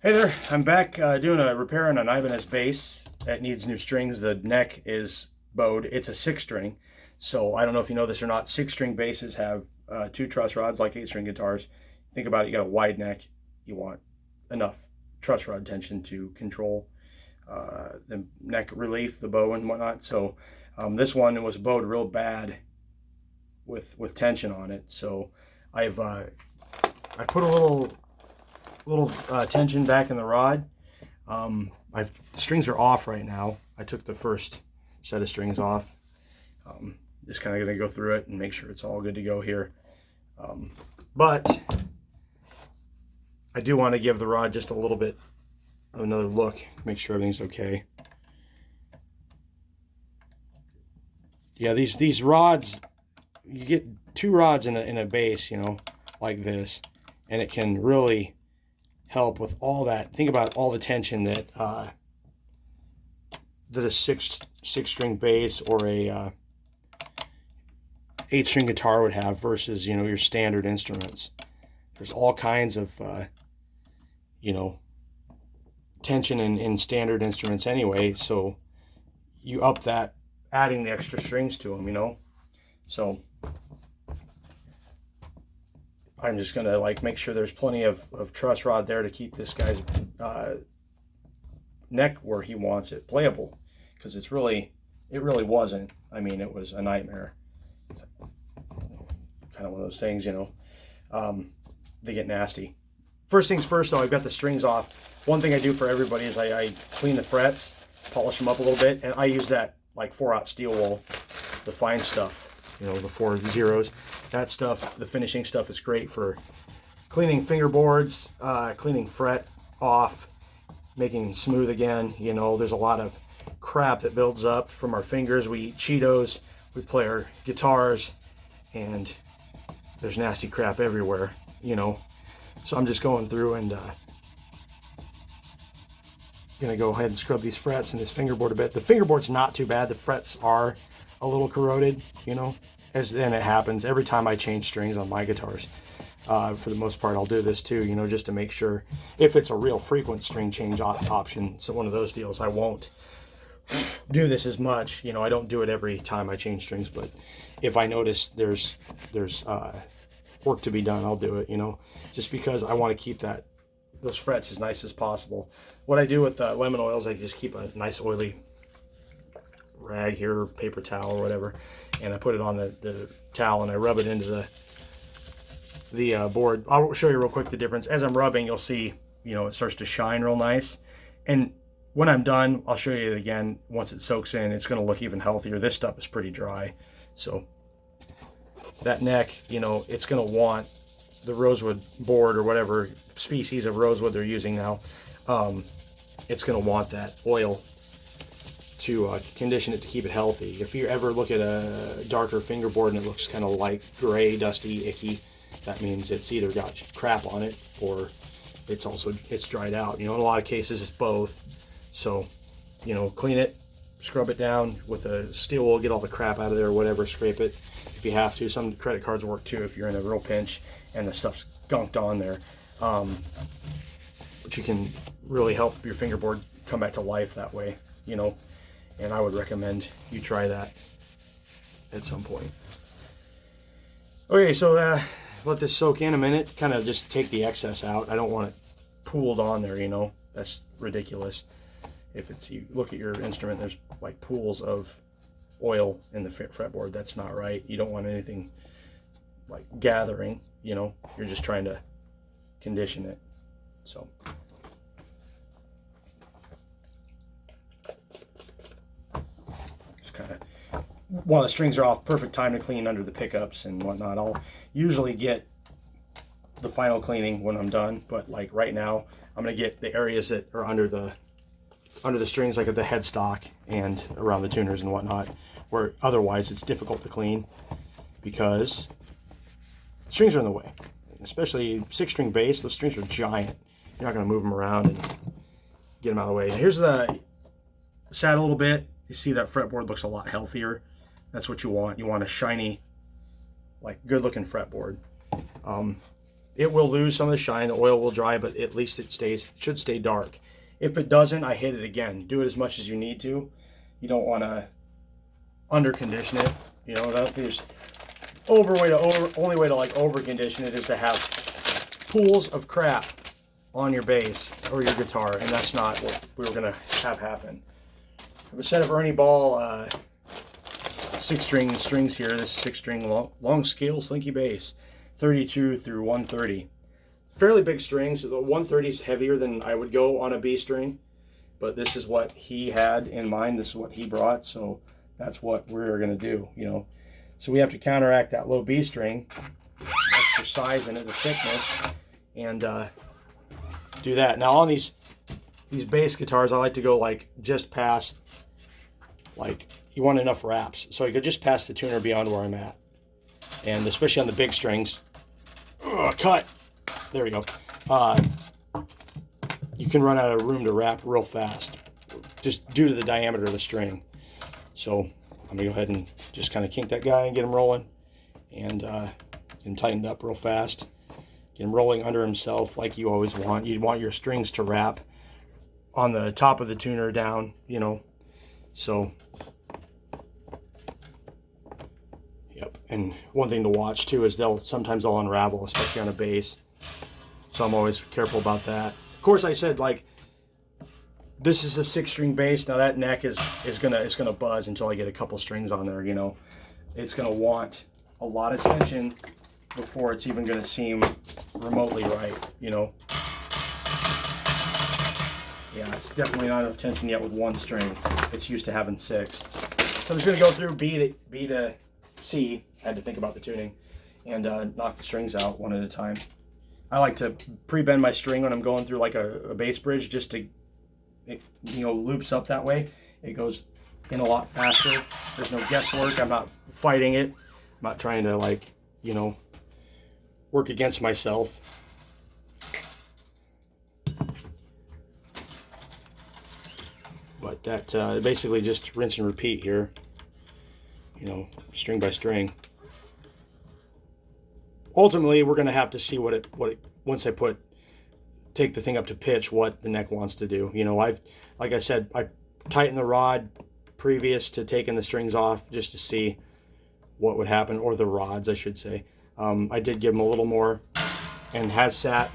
Hey there, I'm back doing a repair on an Ibanez bass that needs new strings. The neck is bowed. It's a 6 string. So I don't know if you know this or not. 6 string basses have 2 truss rods like 8 string guitars. Think about it, you got a wide neck. You want enough truss rod tension to control the neck relief, the bow and whatnot. So this one was bowed real bad with tension on it. So I put a little tension back in the rod. My strings are off right now. I took the first set of strings off. Just kind of going to go through it and make sure it's all good to go here. But I do want to give the rod just a little bit of another look, make sure everything's okay. Yeah, these rods, you get 2 rods in a bass, like this, and it can really help with all that. Think about all the tension that that a six string bass or a 8 string guitar would have versus your standard instruments. There's all kinds of tension in standard instruments anyway, so you up that adding the extra strings to them. So I'm just gonna make sure there's plenty of truss rod there to keep this guy's neck where he wants it playable, because it really wasn't. I mean, it was a nightmare. It's kind of one of those things, they get nasty. First things first, though, I've got the strings off. One thing I do for everybody is I clean the frets, polish them up a little bit, and I use that 4/0 steel wool, the fine stuff, the 4 zeros. That stuff, the finishing stuff, is great for cleaning fingerboards, cleaning fret off, making them smooth again. There's a lot of crap that builds up from our fingers. We eat Cheetos, we play our guitars, and there's nasty crap everywhere, So I'm just going through and gonna go ahead and scrub these frets and this fingerboard a bit. The fingerboard's not too bad. The frets are a little corroded, then it happens every time I change strings on my guitars. For the most part, I'll do this too, just to make sure. If it's a real frequent string change option, so one of those deals, I won't do this as much. I don't do it every time I change strings, but if I notice there's work to be done, I'll do it, just because I want to keep those frets as nice as possible. What I do with lemon oils, I just keep a nice oily rag here, paper towel or whatever, and I put it on the towel and I rub it into the board. I'll show you real quick the difference. As I'm rubbing, you'll see it starts to shine real nice, and when I'm done, I'll show you it again. Once it soaks in, it's going to look even healthier. This stuff is pretty dry, so that neck, it's going to want the rosewood board or whatever species of rosewood they're using now. It's going to want that oil to condition it to keep it healthy. If you ever look at a darker fingerboard and it looks kind of like gray, dusty, icky, that means it's either got crap on it or it's dried out. In a lot of cases it's both. So, clean it, scrub it down with a steel wool, get all the crap out of there or whatever, scrape it if you have to. Some credit cards work too if you're in a real pinch and the stuff's gunked on there. But you can really help your fingerboard come back to life that way, and I would recommend you try that at some point. Okay, so let this soak in a minute, kind of just take the excess out. I don't want it pooled on there, that's ridiculous. If you look at your instrument, there's pools of oil in the fretboard. That's not right. You don't want anything gathering, you're just trying to condition it. So just kind of, while the strings are off, perfect time to clean under the pickups and whatnot. I'll usually get the final cleaning when I'm done, but right now I'm gonna get the areas that are under the strings, like at the headstock and around the tuners and whatnot, where otherwise it's difficult to clean because strings are in the way. Especially 6-string bass, those strings are giant. You're not going to move them around and get them out of the way. Now here's the sat a little bit. You see that fretboard looks a lot healthier. That's what you want. You want a shiny, good looking fretboard. It will lose some of the shine, the oil will dry, but at least it should stay dark. If it doesn't, I hit it again. Do it as much as you need to. You don't want to under condition it. You know, there's only way to like over condition it is to have pools of crap on your bass or your guitar, and that's not what we were gonna have happen. I have a set of Ernie Ball 6-string strings here. This 6-string long scale slinky bass, 32 through 130. Fairly big strings. The 130 is heavier than I would go on a B string, but this is what he had in mind. This is what he brought, so that's what we're gonna do. You know, so we have to counteract that low B string, extra size in it, the thickness, and do that. Now on these bass guitars, I like to go like just past, like you want enough wraps, so you could just pass the tuner beyond where I'm at, and especially on the big strings. Cut. There we go. You can run out of room to wrap real fast, just due to the diameter of the string. So I'm gonna go ahead and just kind of kink that guy and get him rolling, and get him tightened up real fast. Get him rolling under himself like you always want. You'd want your strings to wrap on the top of the tuner down, you know. So, yep. And one thing to watch too is sometimes they'll unravel, especially on a bass. So I'm always careful about that. Of course, I said like this is a 6-string bass. Now that neck is gonna buzz until I get a couple strings on there. You know, it's gonna want a lot of tension before it's even gonna seem remotely right. You know. Yeah, it's definitely not enough tension yet with 1 string. It's used to having 6. So I'm just gonna go through B to C. I had to think about the tuning and knock the strings out one at a time. I like to pre-bend my string when I'm going through like a bass bridge, just to, it, you know, loops up that way. It goes in a lot faster. There's no guesswork. I'm not fighting it. I'm not trying to, like, you know, work against myself. But that basically just rinse and repeat here, you know, string by string. Ultimately, we're going to have to see what it once I take the thing up to pitch, what the neck wants to do. You know, like I said, I tightened the rod previous to taking the strings off just to see what would happen, or the rods, I should say. I did give them a little more, and has sat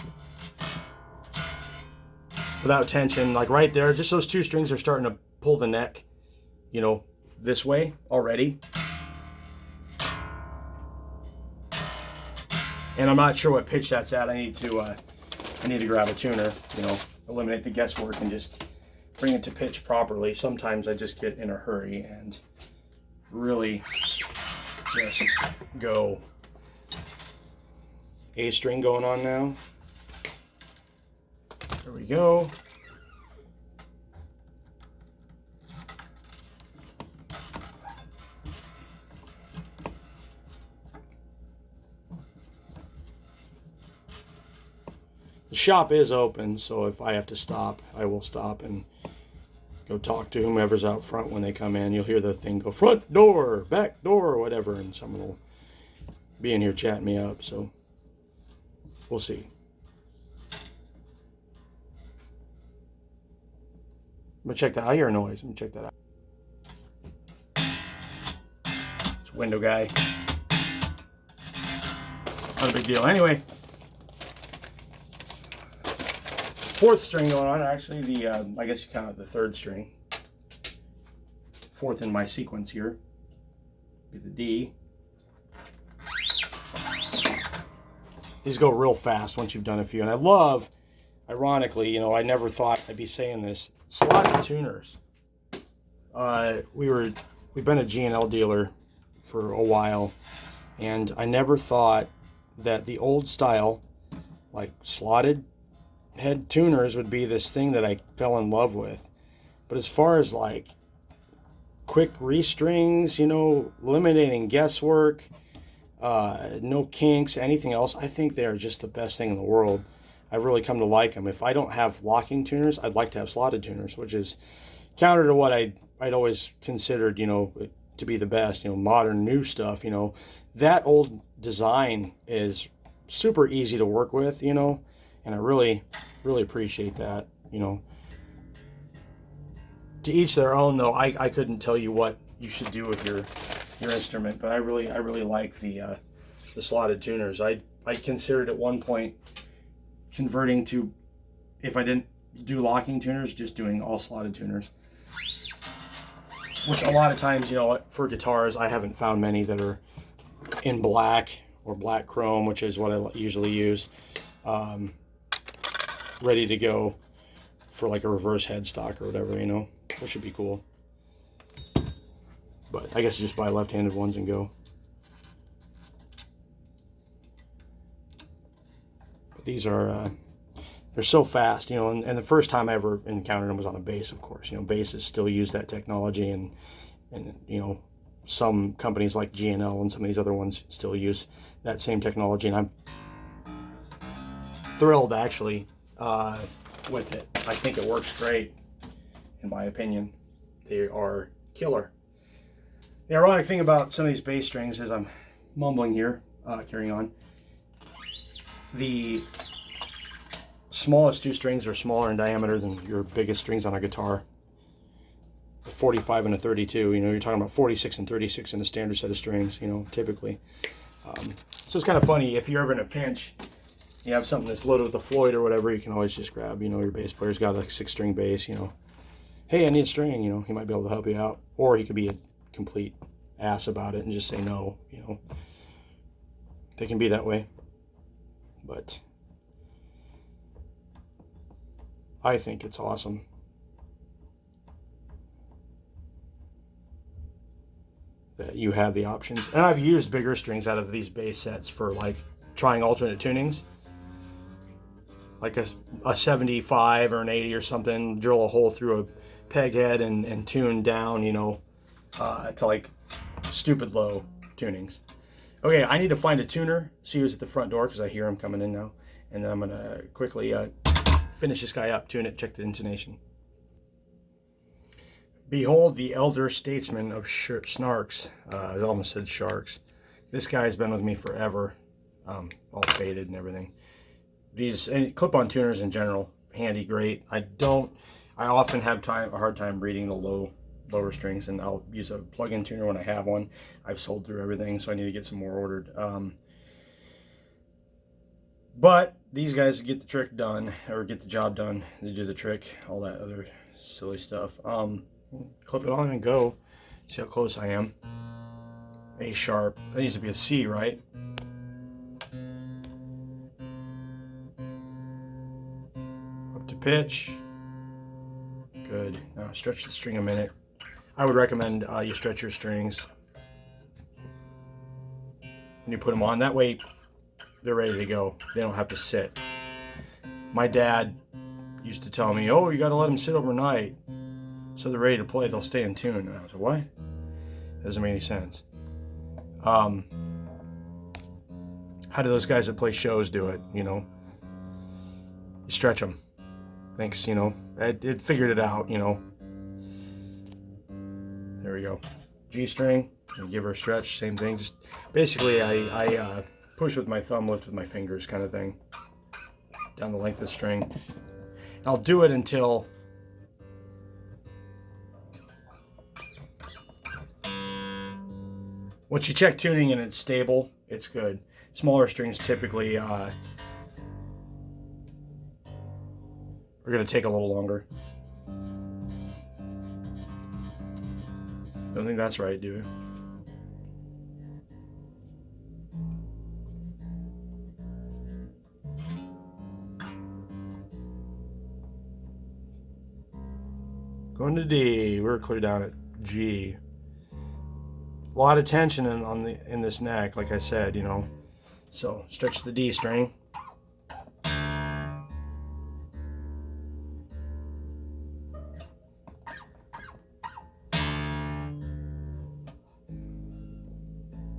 without tension, like right there. Just those 2 strings are starting to pull the neck, you know, this way already. And I'm not sure what pitch that's at. I need to grab a tuner, you know, eliminate the guesswork and just bring it to pitch properly. Sometimes I just get in a hurry and really just go. A string going on now. There we go. The shop is open, so if I have to stop, I will stop and go talk to whomever's out front when they come in. You'll hear the thing go front door, back door, or whatever, and someone will be in here chatting me up, so we'll see. I'm gonna check that. I hear a noise. Let me check that out. It's a window guy. Not a big deal. Anyway, 4th string going on. Actually, the I guess you count it the 3rd string. 4th in my sequence here. Be the D. These go real fast once you've done a few, and I love, ironically, you know, I never thought I'd be saying this, slotted tuners. We've been a G&L dealer for a while, and I never thought that the old style, like slotted head tuners, would be this thing that I fell in love with. But as far as like quick restrings, you know, eliminating guesswork, no kinks, anything else, I think they are just the best thing in the world. I've really come to like them. If I don't have locking tuners, I'd like to have slotted tuners, which is counter to what I'd always considered, you know, to be the best, you know, modern new stuff. You know, that old design is super easy to work with, you know, and I really, really appreciate that, you know. To each their own, though. I couldn't tell you what you should do with your instrument, but I really like the slotted tuners. I considered at one point converting to, if I didn't do locking tuners, just doing all slotted tuners. Which a lot of times, you know, for guitars, I haven't found many that are in black or black chrome, which is what I usually use, ready to go for like a reverse headstock or whatever, you know, which would be cool. But I guess you just buy left-handed ones and go. But these are, they're so fast, you know, and the first time I ever encountered them was on a bass, of course. You know, basses still use that technology, and you know, some companies like G&L and some of these other ones still use that same technology, and I'm thrilled, actually, with it. I think it works great, in my opinion. They are killer. The ironic thing about some of these bass strings is, I'm mumbling here, carrying on. The smallest two strings are smaller in diameter than your biggest strings on a guitar. A 45 and a 32, you know, you're talking about 46 and 36 in a standard set of strings, you know, typically. So it's kind of funny, if you're ever in a pinch, you have something that's loaded with a Floyd or whatever, you can always just grab, you know, your bass player's got a 6-string bass, you know. Hey, I need a string, you know, he might be able to help you out. Or he could be a complete ass about it and just say no, you know. They can be that way. But I think it's awesome. That you have the options. And I've used bigger strings out of these bass sets for like trying alternate tunings. Like a 75 or an 80 or something, drill a hole through a peg head and tune down, you know, to like stupid low tunings. Okay, I need to find a tuner, see who's at the front door, because I hear him coming in now. And then I'm going to quickly finish this guy up, tune it, check the intonation. Behold the elder statesman of snarks. I almost said sharks. This guy's been with me forever, all faded and everything. These clip-on tuners in general, handy, great. I often have a hard time reading the lower strings, and I'll use a plug-in tuner when I have one. I've sold through everything, so I need to get some more ordered. But these guys get the trick done, or get the job done. They do the trick, all that other silly stuff. Clip it on and go. See how close I am. A sharp. That needs to be a C, right? Up to pitch. Good. Now stretch the string a minute. I would recommend you stretch your strings when you put them on. That way they're ready to go. They don't have to sit. My dad used to tell me, oh, you got to let them sit overnight so they're ready to play. They'll stay in tune. And I was like, what? Doesn't make any sense. How do those guys that play shows do it, you know? You stretch them. Thanks, you know. It figured it out, you know. There we go. G string, and give her a stretch, same thing. Just basically, I push with my thumb, lift with my fingers, kind of thing, down the length of the string. And I'll do it until once you check tuning and it's stable, it's good. Smaller strings typically are going to take a little longer. Don't think that's right, do you? Going to D. We're clear down at G. A lot of tension in this neck, like I said, you know. So stretch the D string.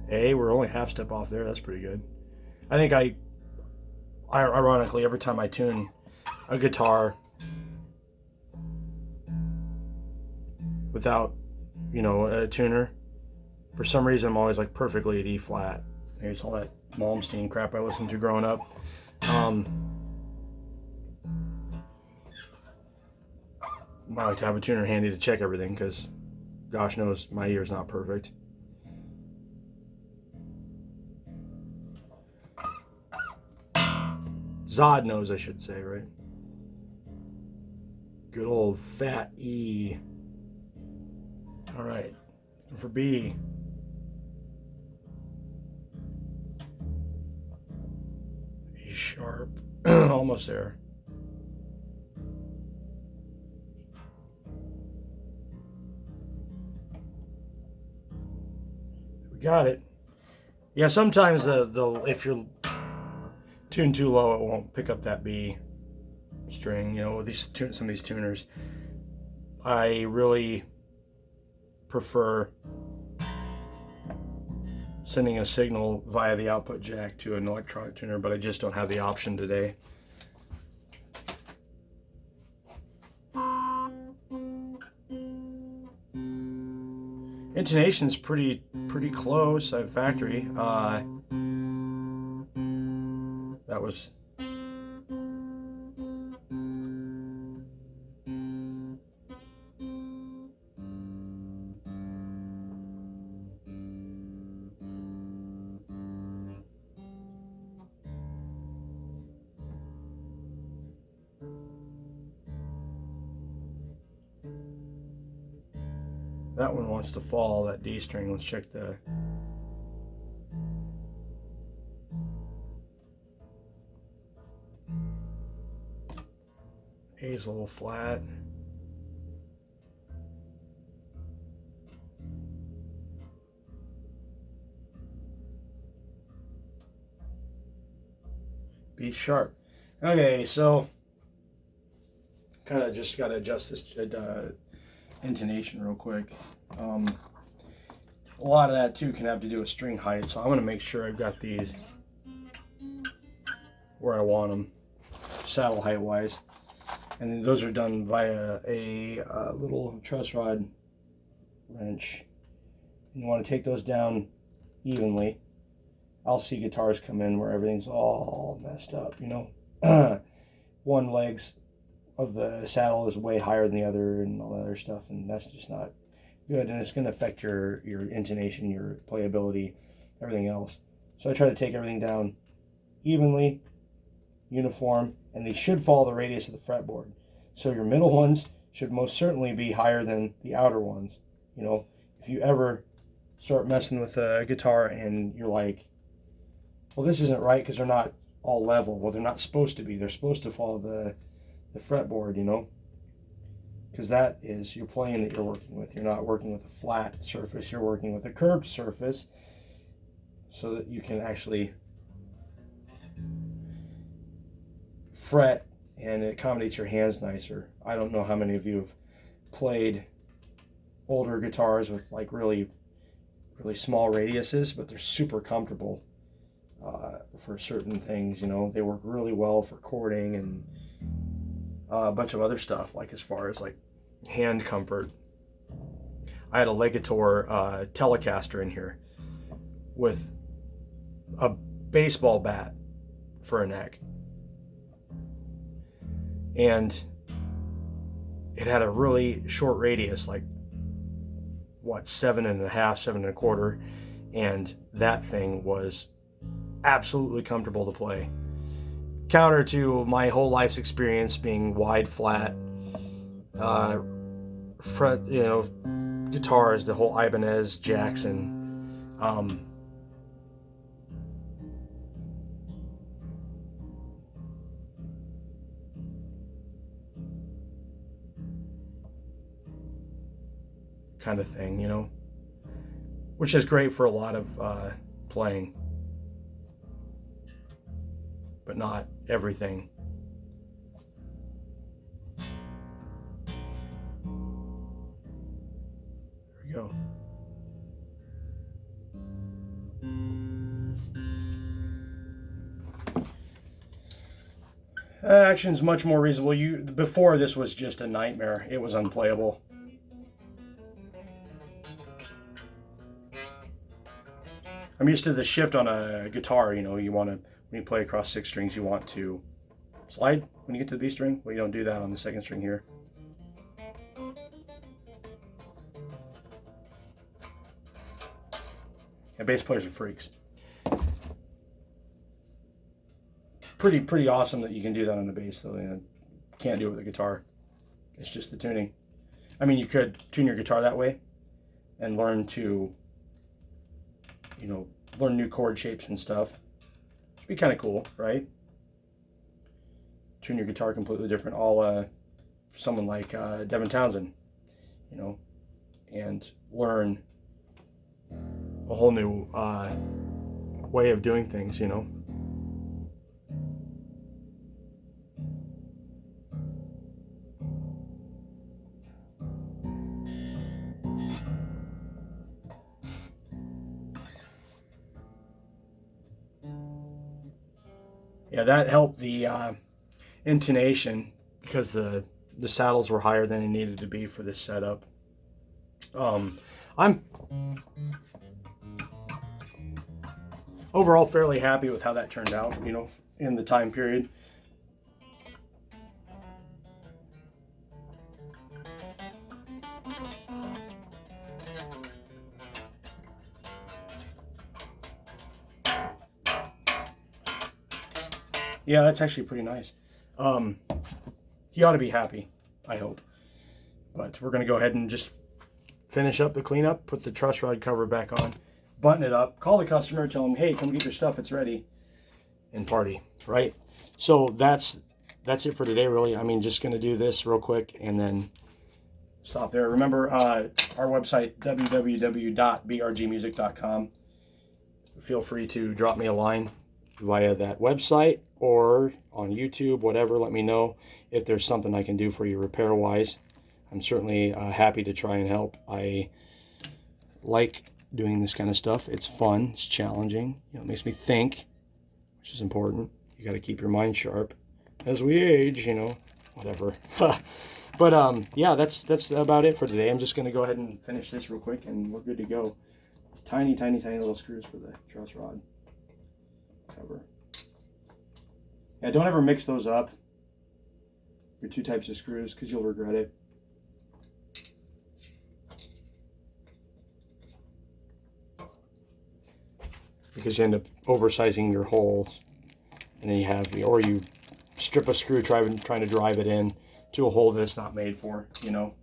A, we're only half step off there. That's pretty good. I think I ironically, every time I tune a guitar without, you know, a tuner, for some reason I'm always like perfectly at E flat. Maybe it's all that Malmsteen crap I listened to growing up. I like to have a tuner handy to check everything because gosh knows my ear's not perfect. Zod knows, I should say, right? Good old fat E. All right, for B. E sharp, almost there. We got it. Yeah, sometimes the if you're tuned too low, it won't pick up that B string. You know, with some of these tuners, I really prefer sending a signal via the output jack to an electronic tuner, but I just don't have the option today. Intonation's pretty close. I have factory. That was that one wants to fall, that D string. Let's check the A's a little flat. B sharp. Okay, so kind of just got to adjust this intonation real quick. A lot of that too can have to do with string height, so I'm going to make sure I've got these where I want them, saddle height wise. And then those are done via a little truss rod wrench. And you want to take those down evenly. I'll see guitars come in where everything's all messed up, you know. One leg's of the saddle is way higher than the other and all that other stuff, and that's just not good, and it's going to affect your intonation, your playability, everything else. So I try to take everything down evenly, uniform, and they should follow the radius of the fretboard. So your middle ones should most certainly be higher than the outer ones. You know, if you ever start messing with a guitar and you're like, well, this isn't right because they're not all level. Well, they're not supposed to be. They're supposed to follow the fretboard, you know, because that is your plane that you're working with. You're not working with a flat surface. You're working with a curved surface so that you can actually fret and it accommodates your hands nicer. I don't know how many of you have played older guitars with like really small radiuses, but they're super comfortable for certain things. You know, they work really well for chording and a bunch of other stuff, like as far as like hand comfort. I had a Legator Telecaster in here with a baseball bat for a neck, and it had a really short radius, like what, 7.5, 7.25, and that thing was absolutely comfortable to play. Counter to my whole life's experience being wide, flat, fret, you know, guitars, the whole Ibanez, Jackson, kind of thing, you know, which is great for a lot of playing, but not everything. There we go. Action's much more reasonable. Before, this was just a nightmare. It was unplayable. I'm used to the shift on a guitar. You know, you want to, when you play across 6 strings, you want to slide when you get to the B string. Well, you don't do that on the 2nd string here. Yeah, bass players are freaks. Pretty awesome that you can do that on the bass, though. You know, can't do it with the guitar. It's just the tuning. I mean, you could tune your guitar that way and learn to, you know, learn new chord shapes and stuff. It'd be kind of cool, right? Tune your guitar completely different. All someone like Devin Townsend, you know, and learn a whole new way of doing things, you know. Yeah, that helped the intonation because the saddles were higher than they needed to be for this setup. I'm overall fairly happy with how that turned out, you know, in the time period. Yeah, that's actually pretty nice. He ought to be happy, I hope. But we're going to go ahead and just finish up the cleanup, put the truss rod cover back on, button it up, call the customer, tell them, hey, come get your stuff, it's ready, and party, right? So that's it for today, really. I mean, just going to do this real quick and then stop there. Remember our website, www.brgmusic.com. Feel free to drop me a line via that website or on YouTube, whatever. Let me know if there's something I can do for you repair wise. I'm certainly happy to try and help. I like doing this kind of stuff. It's fun, it's challenging, you know, it makes me think, which is important. You got to keep your mind sharp as we age, you know, whatever. But yeah, that's about it for today. I'm just going to go ahead and finish this real quick and we're good to go. It's tiny little screws for the truss rod cover. Yeah, don't ever mix those up, your 2 types of screws, because you'll regret it. Because you end up oversizing your holes, and then you have, or you strip a screw trying to drive it in to a hole that it's not made for, you know.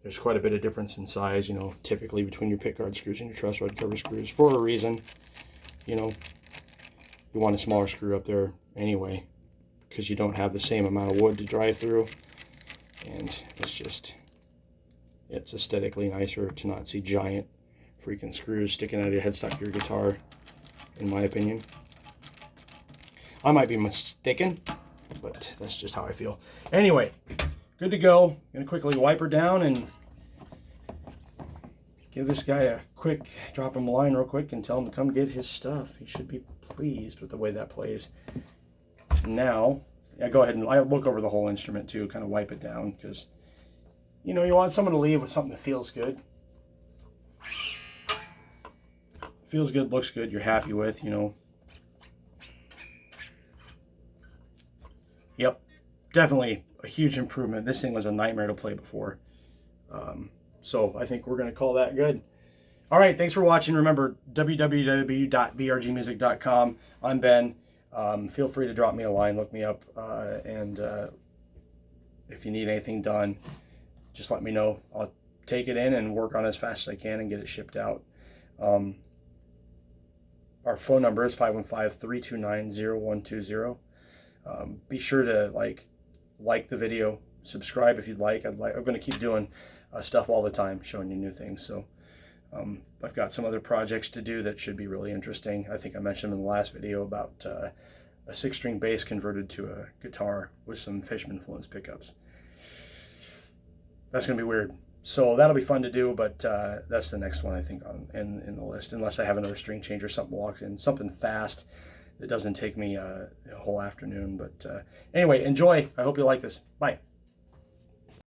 There's quite a bit of difference in size, you know, typically between your pickguard screws and your truss rod cover screws for a reason, you know. You want a smaller screw up there anyway because you don't have the same amount of wood to drive through, and it's aesthetically nicer to not see giant freaking screws sticking out of your headstock of your guitar, in my opinion. I might be mistaken, but that's just how I feel. Anyway, good to go. Gonna quickly wipe her down and give this guy a quick, drop him a line real quick and tell him to come get his stuff. He should be pleased with the way that plays. Now, yeah, go ahead and I look over the whole instrument too, kind of wipe it down, because, you know, you want someone to leave with something that feels good. Feels good, looks good, you're happy with, you know. Yep, definitely a huge improvement. This thing was a nightmare to play before. So I think we're going to call that good. All right, thanks for watching. Remember, www.brgmusic.com. I'm Ben. Feel free to drop me a line, look me up, and if you need anything done, just let me know. I'll take it in and work on it as fast as I can and get it shipped out. Our phone number is 515-329-0120. Be sure to like the video, subscribe if you'd like. I'm going to keep doing stuff all the time, showing you new things. So I've got some other projects to do that should be really interesting. I think I mentioned in the last video about a 6-string bass converted to a guitar with some Fishman influence pickups. That's going to be weird. So that'll be fun to do, but that's the next one I think in the list, unless I have another string change or something walks in, something fast that doesn't take me a whole afternoon. But anyway, enjoy. I hope you like this. Bye.